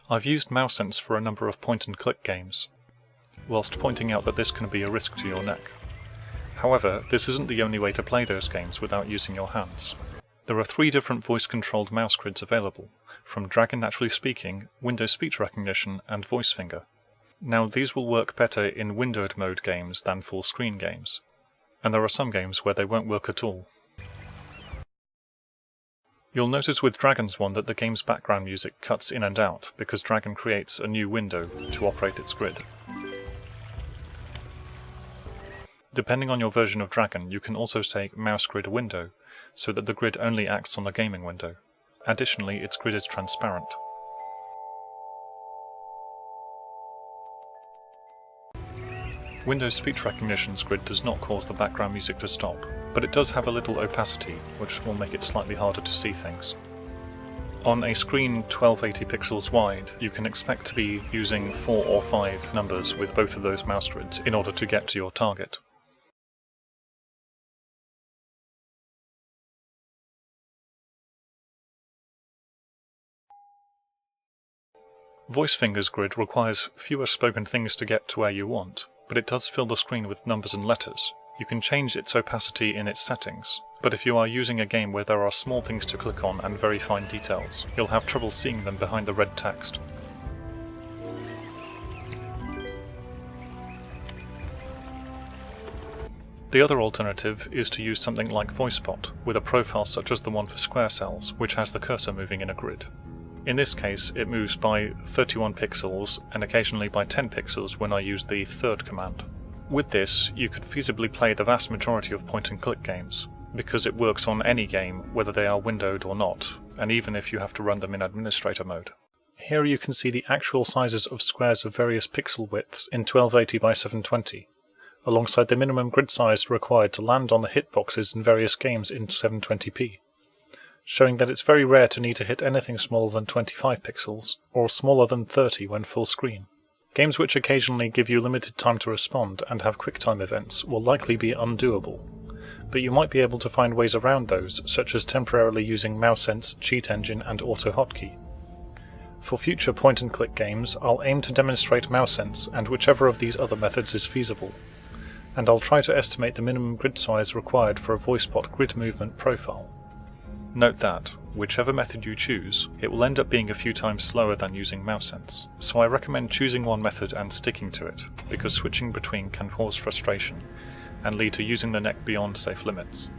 I've used MouSense for a number of point-and-click games, whilst pointing out that this can be a risk to your neck. However, this isn't the only way to play those games without using your hands. There are 3 different voice-controlled MouseGrids available, from Dragon Naturally Speaking, Windows Speech Recognition, and VoiceFinger. Now, these will work better in windowed mode games than full-screen games, and there are some games where they won't work at all. You'll notice with Dragon's one that the game's background music cuts in and out because Dragon creates a new window to operate its grid. Depending on your version of Dragon, you can also say MouseGrid Window, so that the grid only acts on the gaming window. Additionally, its grid is transparent. Windows Speech Recognition's grid does not cause the background music to stop, but it does have a little opacity, which will make it slightly harder to see things. On a screen 1280 pixels wide, you can expect to be using 4 or 5 numbers with both of those mouse grids in order to get to your target. VoiceFinger's grid requires fewer spoken things to get to where you want, but it does fill the screen with numbers and letters. You can change its opacity in its settings, but if you are using a game where there are small things to click on and very fine details, you'll have trouble seeing them behind the red text. The other alternative is to use something like VoiceBot, with a profile such as the one for Square Cells, which has the cursor moving in a grid. In this case, it moves by 31 pixels and occasionally by 10 pixels when I use the third command. With this, you could feasibly play the vast majority of point-and-click games, because it works on any game, whether they are windowed or not, and even if you have to run them in administrator mode. Here you can see the actual sizes of squares of various pixel widths in 1280 by 720, alongside the minimum grid size required to land on the hitboxes in various games in 720p. Showing that it's very rare to need to hit anything smaller than 25 pixels, or smaller than 30 when full screen. Games which occasionally give you limited time to respond and have QuickTime events will likely be undoable, but you might be able to find ways around those, such as temporarily using MouSense, Cheat Engine, and Auto Hotkey. For future point-and-click games, I'll aim to demonstrate MouSense and whichever of these other methods is feasible, and I'll try to estimate the minimum grid size required for a VoiceBot grid movement profile. Note that, whichever method you choose, it will end up being a few times slower than using MouSense, so I recommend choosing one method and sticking to it, because switching between can cause frustration and lead to using the neck beyond safe limits.